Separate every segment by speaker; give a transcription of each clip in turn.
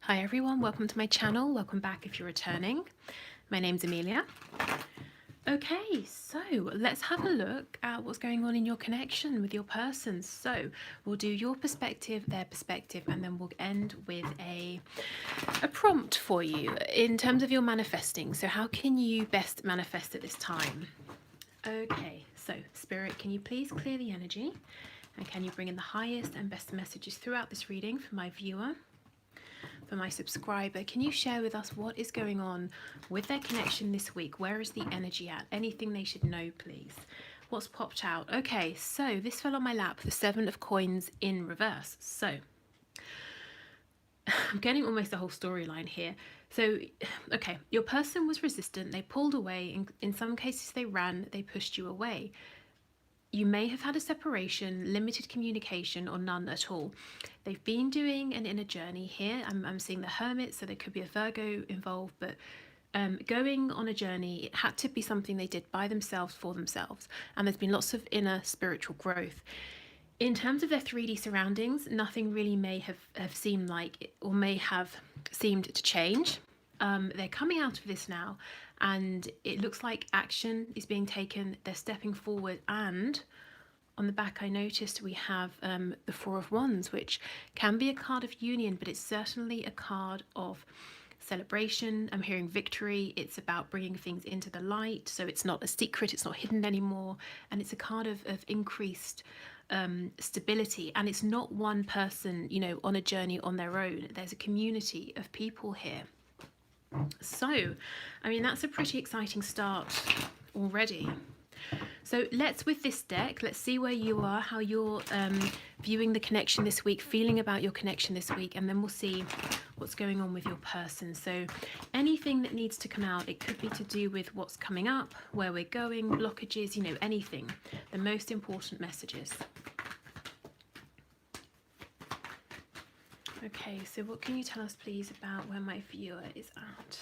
Speaker 1: Hi everyone, welcome to my channel. Welcome back if you're returning. My name's Amelia. Okay, so let's have a look at what's going on in your connection with your person. So we'll do your perspective, their perspective, and then we'll end with a prompt for you in terms of your manifesting. So how can you best manifest at this time? Okay, so Spirit, can you please clear the energy? And can you bring in the highest and best messages throughout this reading for my viewer? For my subscriber, can you share with us what is going on with their connection this week? Where is the energy at? Anything they should know, please? What's popped out? Okay, so this fell on my lap, the Seven of Coins in reverse. So I'm getting almost a whole storyline here. So, okay, your person was resistant. They pulled away. In some cases, they ran. They pushed you away. You may have had a separation, limited communication, or none at all. They've been doing an inner journey here. I'm seeing the Hermit, so there could be a Virgo involved, but going on a journey, it had to be something they did by themselves, for themselves. And there's been lots of inner spiritual growth. In terms of their 3D surroundings, nothing really may have seemed like, or may have seemed to change. They're coming out of this now, and it looks like action is being taken. They're stepping forward, and on the back I noticed we have the Four of Wands, which can be a card of union, but it's certainly a card of celebration. I'm hearing victory. It's about bringing things into the light, so it's not a secret, it's not hidden anymore, and it's a card of increased stability. And it's not one person, you know, on a journey on their own. There's a community of people here. So, I mean, that's a pretty exciting start already. So with this deck, let's see where you are, how you're viewing the connection this week, feeling about your connection this week, and then we'll see what's going on with your person. So anything that needs to come out, it could be to do with what's coming up, where we're going, blockages, you know, anything. The most important messages. Okay, so what can you tell us, please, about where my viewer is at?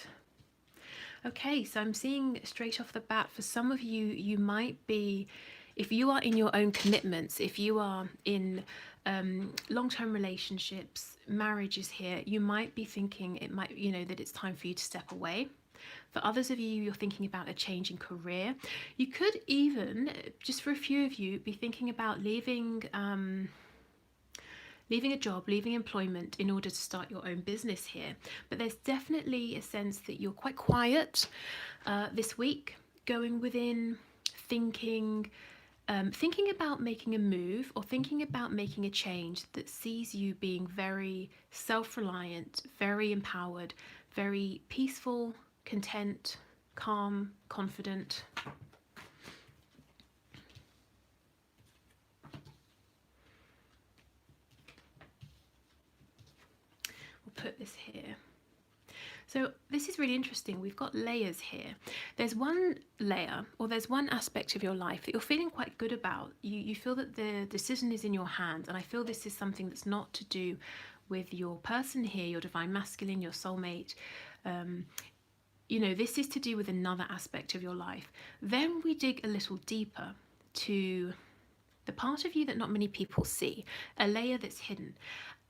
Speaker 1: Okay, so I'm seeing straight off the bat, for some of you, you might be, if you are in your own commitments, if you are in long-term relationships, marriages here, you might be thinking it might, you know, that it's time for you to step away. For others of you, you're thinking about a change in career. You could even, just for a few of you, be thinking about leaving a job, leaving employment in order to start your own business here. But there's definitely a sense that you're quite quiet this week, going within, thinking about making a move or thinking about making a change that sees you being very self-reliant, very empowered, very peaceful, content, calm, confident. Put this here. So this is really interesting. We've got layers here. There's one layer, or there's one aspect of your life that you're feeling quite good about. You feel that the decision is in your hands, and I feel this is something that's not to do with your person here, your divine masculine, your soulmate. You know, this is to do with another aspect of your life. Then we dig a little deeper to the part of you that not many people see, a layer that's hidden.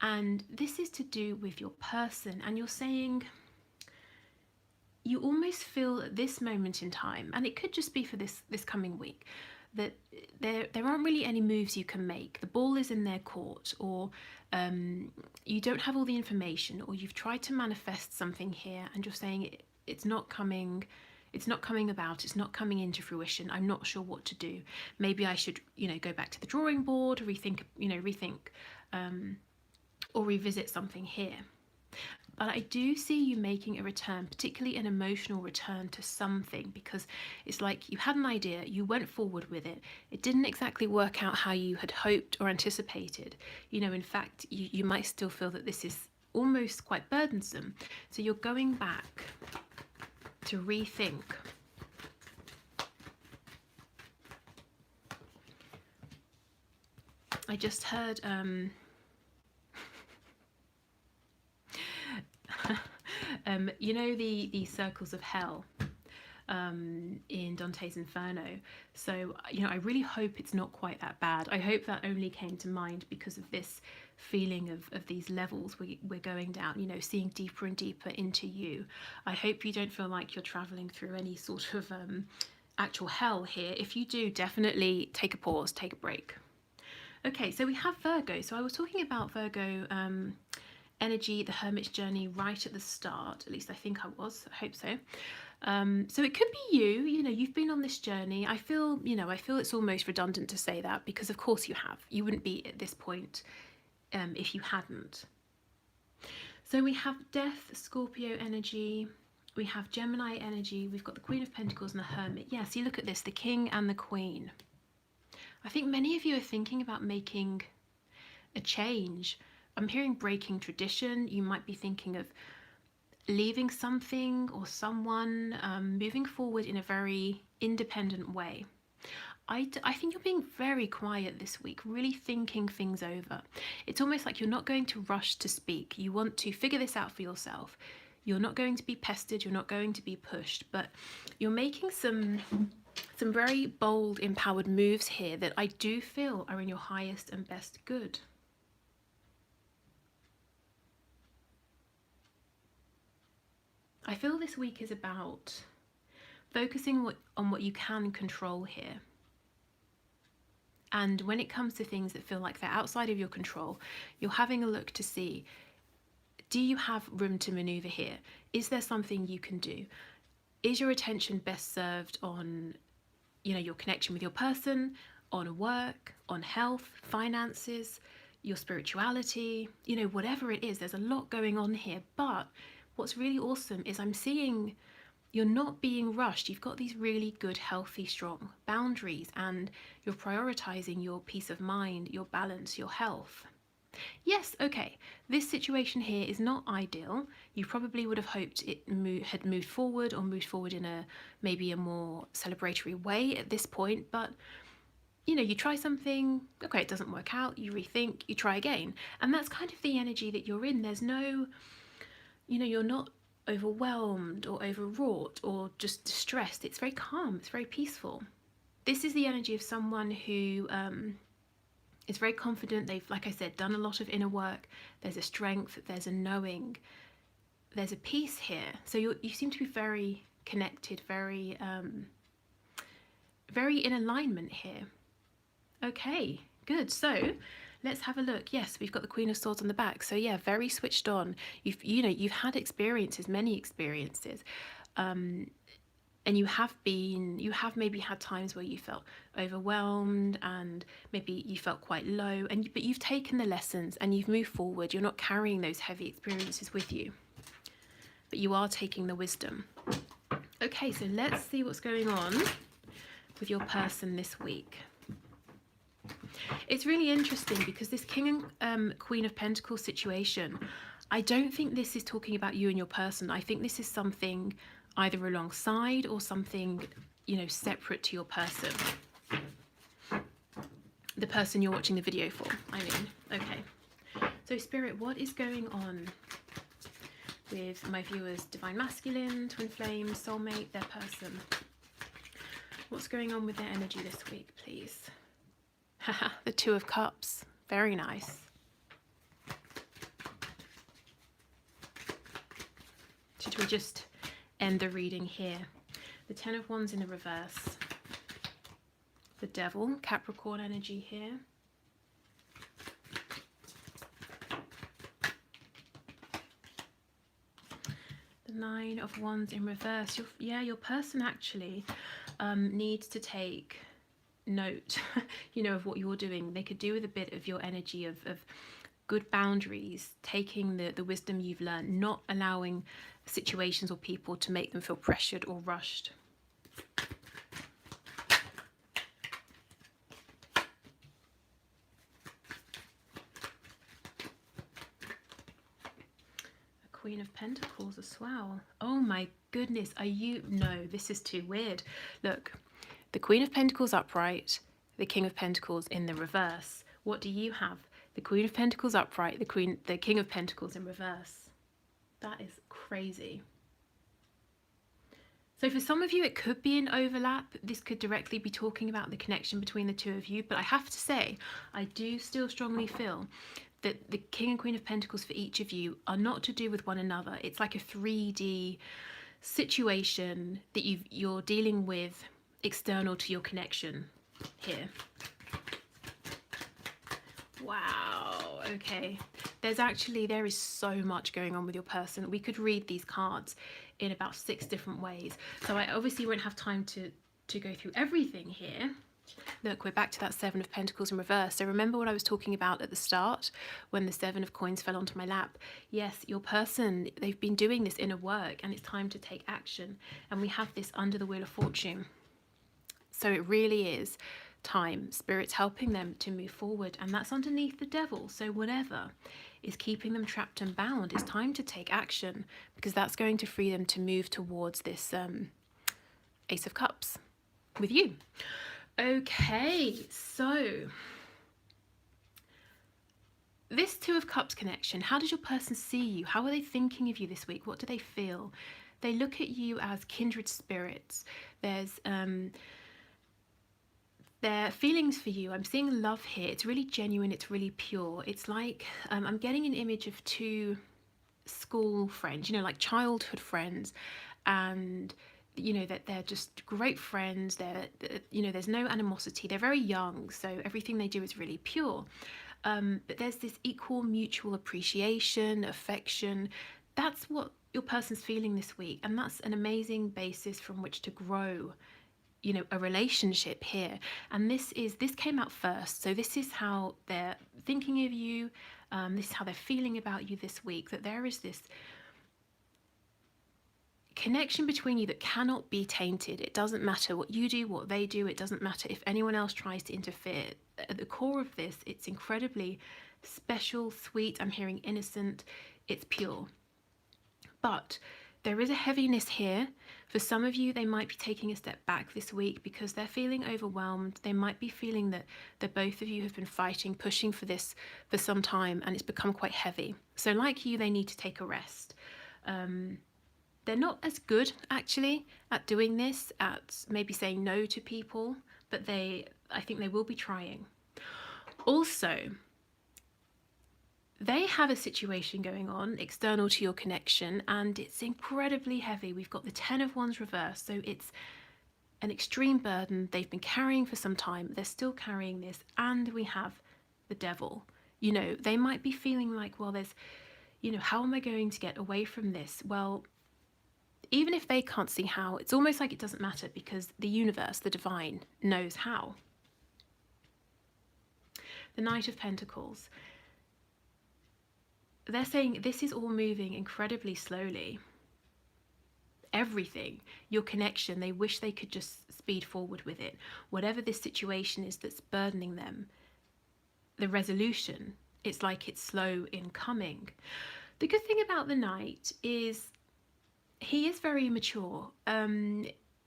Speaker 1: And this is to do with your person, and you're saying you almost feel at this moment in time, and it could just be for this coming week, that there aren't really any moves you can make. The ball is in their court, or you don't have all the information, or you've tried to manifest something here and you're saying it's not coming about, it's not coming into fruition. I'm not sure what to do. Maybe I should, you know, go back to the drawing board, rethink or revisit something here. But I do see you making a return, particularly an emotional return to something, because it's like you had an idea, you went forward with it, it didn't exactly work out how you had hoped or anticipated. You know, in fact, you might still feel that this is almost quite burdensome. So you're going back to rethink. I just heard you know, the circles of hell. in Dante's Inferno. So, you know, I really hope it's not quite that bad. I hope that only came to mind because of this feeling of these levels we're going down, you know, seeing deeper and deeper into you. I hope you don't feel like you're traveling through any sort of actual hell here. If you do, definitely take a pause, take a break. Okay, so we have Virgo. So I was talking about Virgo energy, the Hermit's journey right at the start. At least I think I was. I hope so. So it could be you. You know, you've been on this journey. I feel, you know, I feel it's almost redundant to say that because of course you have. You wouldn't be at this point if you hadn't. So we have Death, Scorpio energy. We have Gemini energy. We've got the Queen of Pentacles and the Hermit. Yeah, so you look at this, the King and the Queen. I think many of you are thinking about making a change. I'm hearing breaking tradition. You might be thinking of leaving something or someone, moving forward in a very independent way. I think you're being very quiet this week, really thinking things over. It's almost like you're not going to rush to speak. You want to figure this out for yourself. You're not going to be pestered, you're not going to be pushed, but you're making some very bold, empowered moves here that I do feel are in your highest and best good. I feel this week is about focusing on what you can control here. And when it comes to things that feel like they're outside of your control, you're having a look to see, do you have room to maneuver here? Is there something you can do? Is your attention best served on, you know, your connection with your person, on work, on health, finances, your spirituality, you know, whatever it is, there's a lot going on here. But what's really awesome is I'm seeing you're not being rushed. You've got these really good, healthy, strong boundaries, and you're prioritizing your peace of mind, your balance, your health. Yes, okay, this situation here is not ideal. You probably would have hoped it had moved forward or moved forward in maybe a more celebratory way at this point, but you know, you try something, okay, it doesn't work out, you rethink, you try again. And that's kind of the energy that you're in. There's no, you know, you're not overwhelmed or overwrought or just distressed. It's very calm, it's very peaceful. This is the energy of someone who is very confident. They've, like I said, done a lot of inner work. There's a strength, there's a knowing, there's a peace here. So you seem to be very connected, very in alignment here. Okay, good. So let's have a look. Yes, we've got the Queen of Swords on the back. So yeah, very switched on. You've had experiences, many experiences, and you have maybe had times where you felt overwhelmed and maybe you felt quite low, but you've taken the lessons and you've moved forward. You're not carrying those heavy experiences with you, but you are taking the wisdom. Okay, so let's see what's going on with your person this week. It's really interesting because this King and Queen of Pentacles situation, I don't think this is talking about you and your person. I think this is something either alongside or something, you know, separate to your person. The person you're watching the video for, I mean. Okay. So Spirit, what is going on with my viewers? Divine Masculine, Twin Flame, Soulmate, their person. What's going on with their energy this week, please? Haha, the Two of Cups. Very nice. Should we just end the reading here? The Ten of Wands in the reverse. The Devil, Capricorn energy here. The Nine of Wands in reverse. Your person actually needs to take note, you know, of what you're doing. They could do with a bit of your energy of good boundaries, taking the wisdom you've learned, not allowing situations or people to make them feel pressured or rushed. A Queen of Pentacles as well. Oh my goodness, no, this is too weird. Look, the Queen of Pentacles upright, the King of Pentacles in the reverse. What do you have? The Queen of Pentacles upright, the King of Pentacles in reverse. That is crazy. So for some of you, it could be an overlap. This could directly be talking about the connection between the two of you. But I have to say, I do still strongly feel that the King and Queen of Pentacles for each of you are not to do with one another. It's like a 3D situation that you're dealing with external to your connection here. Wow, okay. There is so much going on with your person. We could read these cards in about 6 different ways. So I obviously won't have time to go through everything here. Look, we're back to that 7 of Pentacles in reverse. So remember what I was talking about at the start when the 7 of Coins fell onto my lap? Yes, your person, they've been doing this inner work and it's time to take action. And we have this under the Wheel of Fortune. So it really is time. Spirit's helping them to move forward, and that's underneath the Devil. So whatever is keeping them trapped and bound, it's time to take action, because that's going to free them to move towards this Ace of Cups with you. Okay, so this 2 of Cups connection, how does your person see you? How are they thinking of you this week? What do they feel? They look at you as kindred spirits. There's their feelings for you. I'm seeing love here. It's really genuine. It's really pure. It's like I'm getting an image of 2 school friends, you know, like childhood friends, and you know that they're just great friends. You know, there's no animosity. They're very young, so everything they do is really pure. But there's this equal mutual appreciation, affection. That's what your person's feeling this week, and that's an amazing basis from which to grow, you know, a relationship here. And this came out first, so this is how they're thinking of you. This is how they're feeling about you this week, that there is this connection between you that cannot be tainted. It doesn't matter what you do, what they do. It doesn't matter if anyone else tries to interfere. At the core of this, it's incredibly special, sweet. I'm hearing innocent. It's pure. But there is a heaviness here. For some of you, they might be taking a step back this week because they're feeling overwhelmed. They might be feeling that the both of you have been fighting, pushing for this for some time, and it's become quite heavy. So like you, they need to take a rest. They're not as good, actually, at doing this, at maybe saying no to people, but I think they will be trying. Also, they have a situation going on external to your connection, and it's incredibly heavy. We've got the 10 of Wands reversed, so it's an extreme burden they've been carrying for some time. They're still carrying this, and we have the Devil. You know, they might be feeling like, well, there's, you know, how am I going to get away from this? Well, even if they can't see how, it's almost like it doesn't matter, because the universe, the divine, knows how. The Knight of Pentacles. They're saying this is all moving incredibly slowly. Everything, your connection, they wish they could just speed forward with it. Whatever this situation is that's burdening them, the resolution, it's like it's slow in coming. The good thing about the Knight is he is very mature.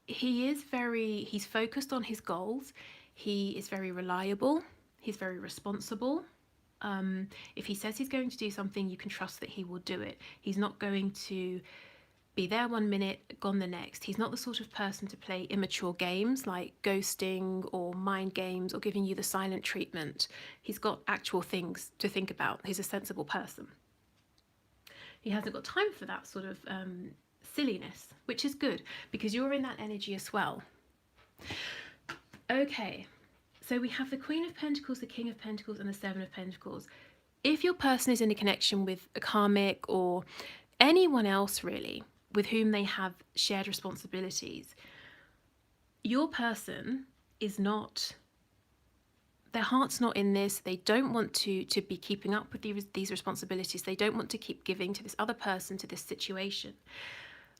Speaker 1: He's focused on his goals. He is very reliable. He's very responsible. If he says he's going to do something, you can trust that he will do it. He's not going to be there 1 minute, gone the next. He's not the sort of person to play immature games like ghosting or mind games or giving you the silent treatment. He's got actual things to think about. He's a sensible person. He hasn't got time for that sort of silliness, which is good because you're in that energy as well. Okay. So we have the Queen of Pentacles, the King of Pentacles, and the Seven of Pentacles. If your person is in a connection with a karmic or anyone else really with whom they have shared responsibilities, your person is not, their heart's not in this. They don't want to be keeping up with these responsibilities. They don't want to keep giving to this other person, to this situation.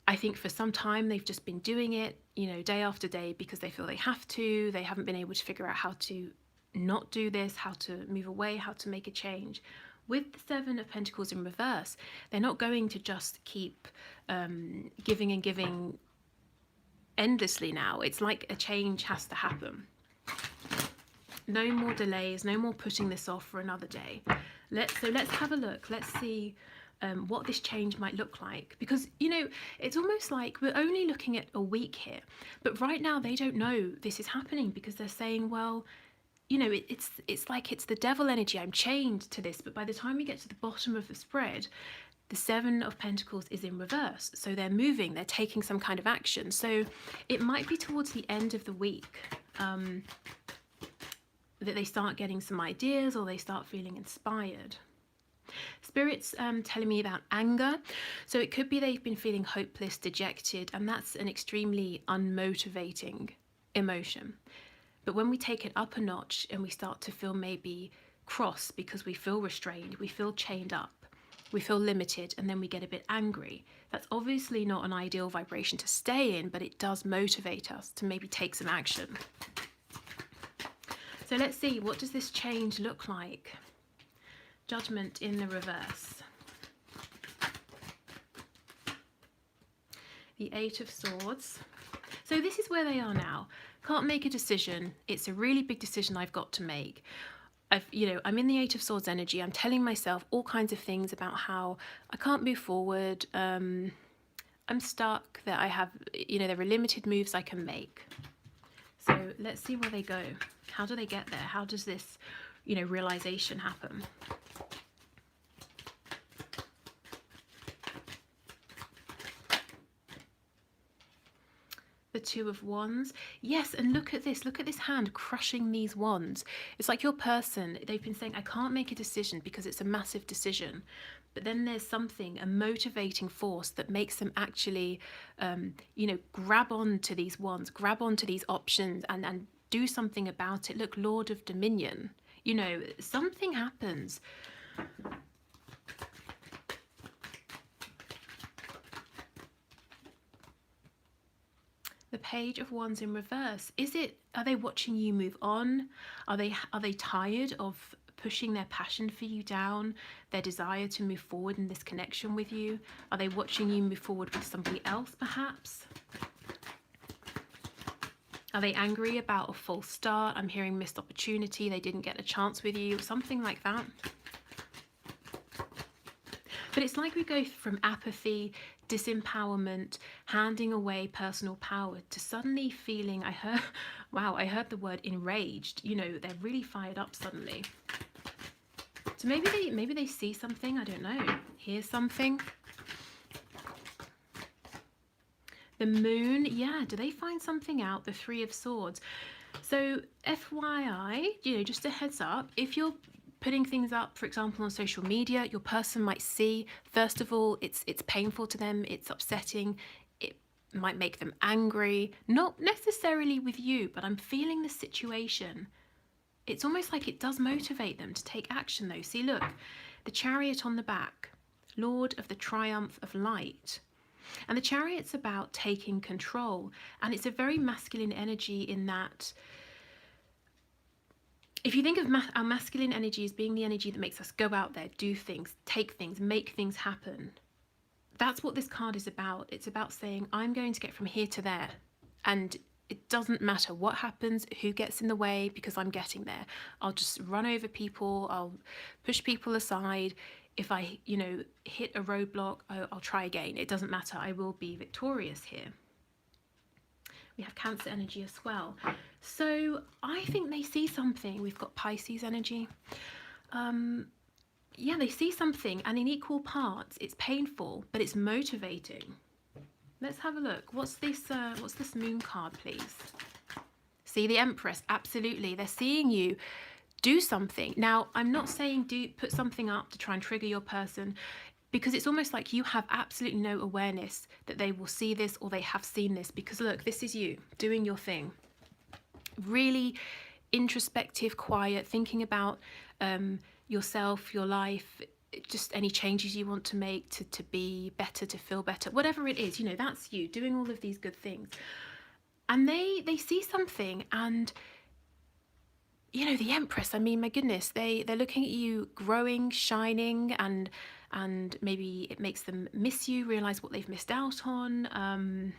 Speaker 1: I think for some time they've just been doing it, you know, day after day because they feel they have to. They haven't been able to figure out how to not do this, how to move away, how to make a change. With the Seven of Pentacles in reverse, they're not going to just keep giving and giving endlessly now. It's like a change has to happen. No more delays, no more putting this off for another day. Let's have a look. Let's see what this change might look like. Because, it's almost like we're only looking at a week here, but right now they don't know this is happening because they're saying, well, it's like it's the devil energy. I'm chained to this. But by the time we get to the bottom of the spread, the Seven of Pentacles is in reverse. So they're moving, they're taking some kind of action. So it might be towards the end of the week that they start getting some ideas or they start feeling inspired. Spirit's telling me about anger. So it could be they've been feeling hopeless, dejected, and that's an extremely unmotivating emotion. But when we take it up a notch and we start to feel maybe cross because we feel restrained, we feel chained up, we feel limited, and then we get a bit angry, that's obviously not an ideal vibration to stay in, but it does motivate us to maybe take some action. So let's see, what does this change look like? Judgment in the reverse. The Eight of Swords. So this is where they are now. Can't make a decision. It's a really big decision I've got to make. I'm in the Eight of Swords energy. I'm telling myself all kinds of things about how I can't move forward. I'm stuck, that I have, there are limited moves I can make. So let's see where they go. How do they get there? How does this, realization happen? The Two of Wands. Yes, and look at this hand crushing these wands. It's like your person, they've been saying, I can't make a decision because it's a massive decision. But then there's something, a motivating force that makes them actually, grab on to these wands, grab on to these options and do something about it. Look, Lord of Dominion, something happens. The Page of Wands in reverse. Are they watching you move on? Are they tired of pushing their passion for you down, their desire to move forward in this connection with you? Are they watching you move forward with somebody else, perhaps? Are they angry about a false start? I'm hearing missed opportunity. They didn't get a chance with you, something like that. But it's like we go from apathy, disempowerment, handing away personal power, to suddenly feeling, I heard the word enraged. They're really fired up suddenly. So maybe they see something, I don't know, hear something. The Moon, yeah, do they find something out? The Three of Swords. So FYI, just a heads up, if you're putting things up, for example, on social media, your person might see, first of all, it's painful to them, it's upsetting, it might make them angry, not necessarily with you, but I'm feeling the situation. It's almost like it does motivate them to take action though. See, look, the Chariot on the back, Lord of the Triumph of Light. And the Chariot's about taking control, and it's a very masculine energy in that, if you think of our masculine energy as being the energy that makes us go out there, do things, take things, make things happen, that's what this card is about. It's about saying, I'm going to get from here to there, and it doesn't matter what happens, who gets in the way, because I'm getting there. I'll just run over people, I'll push people aside. If I, hit a roadblock, I'll try again. It doesn't matter, I will be victorious here. We have Cancer energy as well. So I think they see something. We've got Pisces energy. Yeah, they see something, and in equal parts, it's painful, but it's motivating. Let's have a look. What's this Moon card, please? See, the Empress, absolutely. They're seeing you do something. Now, I'm not saying put something up to try and trigger your person, because it's almost like you have absolutely no awareness that they will see this or they have seen this, because look, this is you doing your thing. Really introspective, quiet, thinking about yourself, your life, just any changes you want to make to be better, to feel better, whatever it is, that's you doing all of these good things. And they see something, and the Empress, I mean, my goodness, they're looking at you growing, shining, and maybe it makes them miss you, realize what they've missed out on.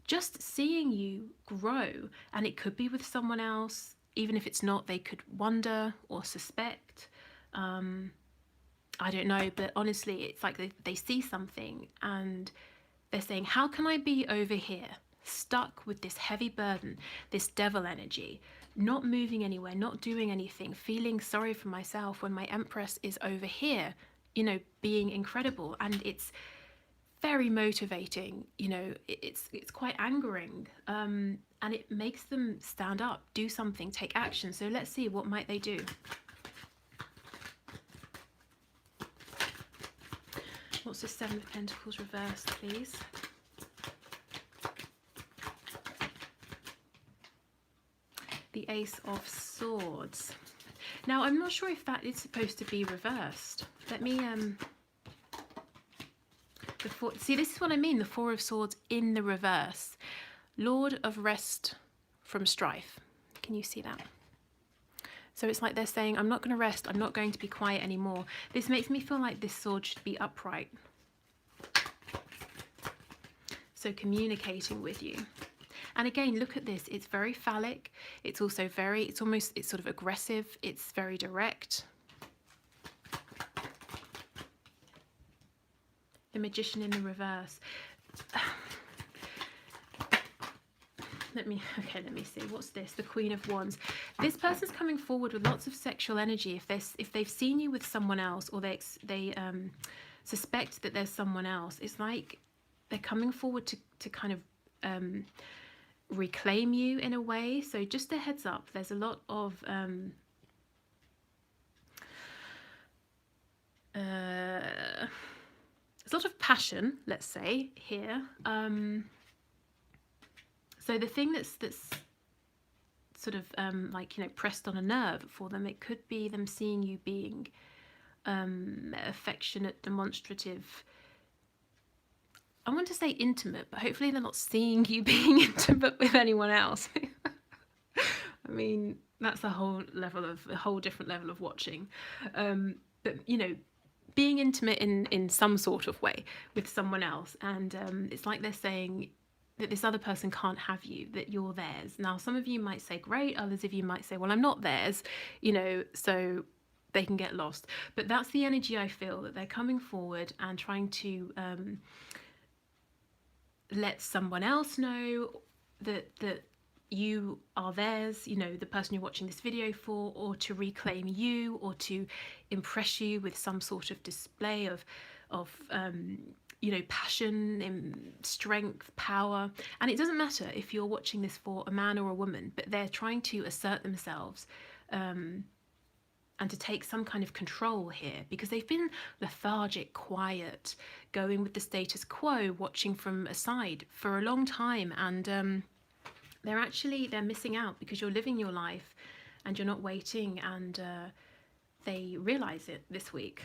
Speaker 1: Just seeing you grow, and it could be with someone else. Even if it's not, they could wonder or suspect. I don't know, but honestly, it's like they see something and they're saying, how can I be over here, stuck with this heavy burden, this devil energy, not moving anywhere, not doing anything, feeling sorry for myself when my Empress is over here, being incredible. And it's very motivating, it's quite angering. And it makes them stand up, do something, take action. So let's see, what might they do? What's the Seven of Pentacles reversed, please? The Ace of Swords. Now, I'm not sure if that is supposed to be reversed. Let me, see, this is what I mean, the Four of Swords in the reverse. Lord of Rest from Strife. Can you see that? So it's like they're saying, I'm not going to rest, I'm not going to be quiet anymore. This makes me feel like this sword should be upright. So communicating with you. And again, look at this, it's very phallic. It's also it's sort of aggressive. It's very direct. The Magician in the reverse. Let me see. What's this? The Queen of Wands. This person's coming forward with lots of sexual energy. If they've seen you with someone else, or they suspect that there's someone else, it's like they're coming forward to kind of reclaim you in a way. So just a heads up, there's a lot of passion, let's say, here. So the thing that's sort of pressed on a nerve for them, it could be them seeing you being affectionate, demonstrative. I want to say intimate, but hopefully they're not seeing you being intimate with anyone else. I mean, that's a whole different level of watching. But being intimate in some sort of way with someone else, and it's like they're saying that this other person can't have you, that you're theirs. Now, some of you might say, great, others of you might say, well, I'm not theirs, so they can get lost. But that's the energy I feel, that they're coming forward and trying to let someone else know that you are theirs, the person you're watching this video for, or to reclaim you, or to impress you with some sort of display of passion and strength, power. And it doesn't matter if you're watching this for a man or a woman, but they're trying to assert themselves and to take some kind of control here, because they've been lethargic, quiet, going with the status quo, watching from aside for a long time. And they're missing out, because you're living your life and you're not waiting, and they realize it this week.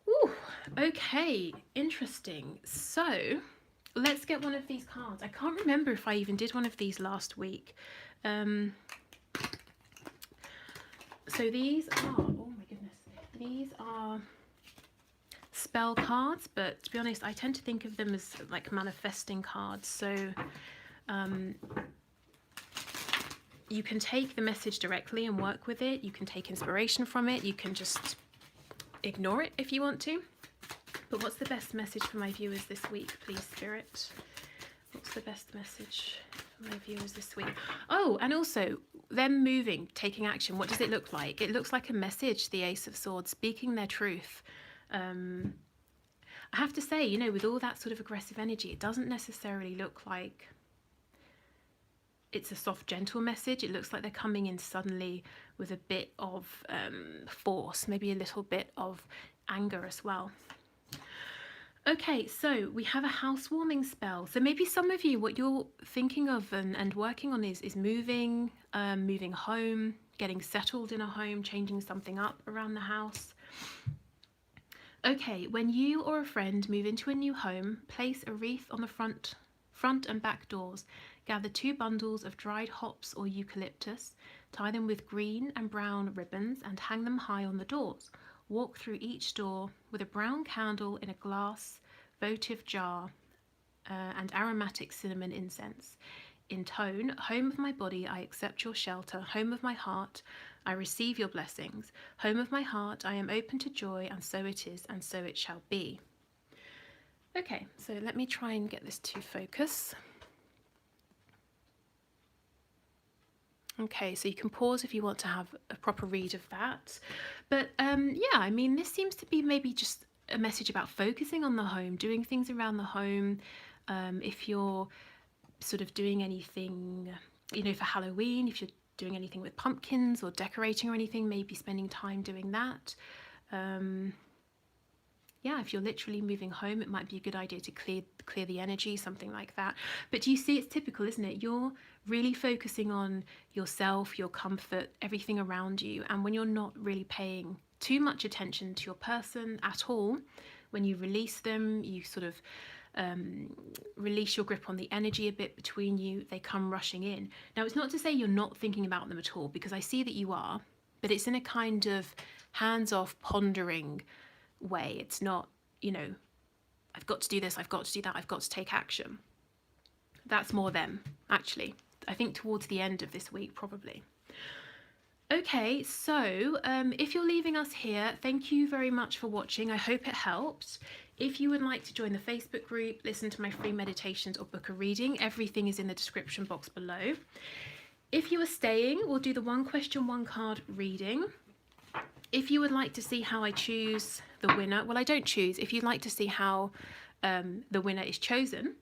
Speaker 1: Ooh, okay, interesting. So let's get one of these cards. I can't remember if I even did one of these last week. So these are, oh my goodness, these are spell cards, but to be honest, I tend to think of them as like manifesting cards. So you can take the message directly and work with it. You can take inspiration from it. You can just ignore it if you want to. But what's the best message for my viewers this week, please, Spirit? What's the best message for my viewers this week? Oh, and also them moving, taking action. What does it look like? It looks like a message, the Ace of Swords, speaking their truth. I have to say, with all that sort of aggressive energy, it doesn't necessarily look like it's a soft, gentle message. It looks like they're coming in suddenly with a bit of force, maybe a little bit of anger as well. Okay, so we have a housewarming spell. So maybe some of you, what you're thinking of and working on is moving, moving home, getting settled in a home, changing something up around the house. Okay, when you or a friend move into a new home, place a wreath on the front and back doors. Gather 2 bundles of dried hops or eucalyptus, tie them with green and brown ribbons and hang them high on the doors. Walk through each door with a brown candle in a glass votive jar and aromatic cinnamon incense. In tone, home of my body, I accept your shelter. Home of my heart, I receive your blessings. Home of my heart, I am open to joy, and so it is, and so it shall be. Okay, so let me try and get this to focus. Okay, so you can pause if you want to have a proper read of that. But yeah, I mean, this seems to be maybe just a message about focusing on the home, doing things around the home. If you're sort of doing anything, for Halloween, if you're doing anything with pumpkins or decorating or anything, maybe spending time doing that. Yeah, if you're literally moving home, it might be a good idea to clear the energy, something like that. But do you see, it's typical, isn't it? You're really focusing on yourself, your comfort, everything around you. And when you're not really paying too much attention to your person at all, when you release them, you sort of release your grip on the energy a bit between you, they come rushing in. Now, it's not to say you're not thinking about them at all, because I see that you are, but it's in a kind of hands-off, pondering way. It's not, I've got to do this, I've got to do that, I've got to take action. That's more them, actually. I think towards the end of this week, probably. Okay, so if you're leaving us here, thank you very much for watching. I hope it helped. If you would like to join the Facebook group, listen to my free meditations or book a reading, everything is in the description box below. If you are staying, we'll do the 1 question, 1 card reading. If you would like to see how I choose the winner, well, I don't choose. If you'd like to see how the winner is chosen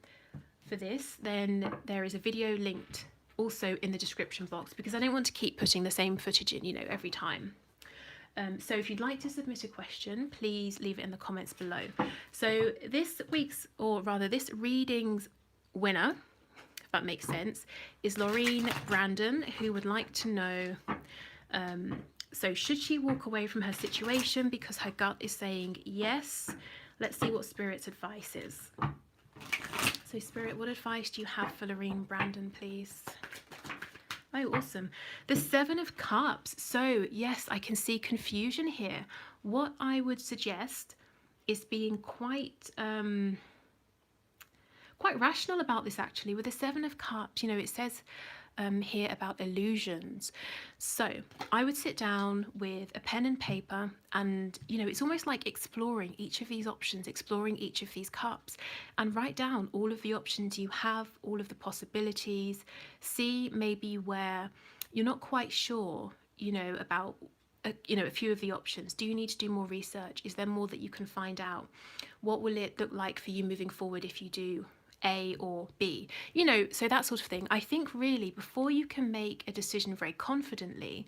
Speaker 1: for this, then there is a video linked also in the description box, because I don't want to keep putting the same footage in, every time. So if you'd like to submit a question, please leave it in the comments below. So this reading's winner, if that makes sense, is Laureen Brandon, who would like to know, so should she walk away from her situation because her gut is saying yes? Let's see what Spirit's advice is. So Spirit, what advice do you have for Laureen Brandon, please? Oh, awesome. The 7 of Cups. So yes, I can see confusion here. What I would suggest is being quite rational about this, actually. With the 7 of Cups, it says here about illusions. So I would sit down with a pen and paper, and it's almost like exploring each of these options, exploring each of these cups, and write down all of the options you have, all of the possibilities. See maybe where you're not quite sure about a few of the options. Do you need to do more research? Is there more that you can find out? What will it look like for you moving forward if you do A or B? So that sort of thing. I think really before you can make a decision very confidently,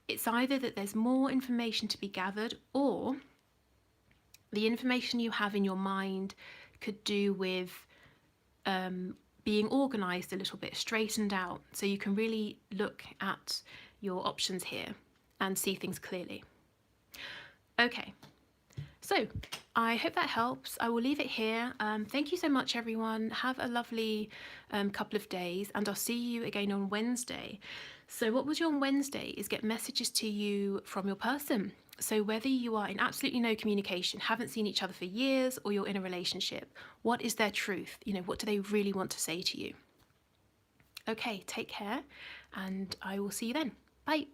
Speaker 1: it's either that there's more information to be gathered, or the information you have in your mind could do with being organised a little bit, straightened out, so you can really look at your options here and see things clearly. Okay. So I hope that helps. I will leave it here. Thank you so much, everyone. Have a lovely couple of days, and I'll see you again on Wednesday. So what we'll do on Wednesday is get messages to you from your person. So whether you are in absolutely no communication, haven't seen each other for years, or you're in a relationship, what is their truth? What do they really want to say to you? Okay, take care, and I will see you then. Bye.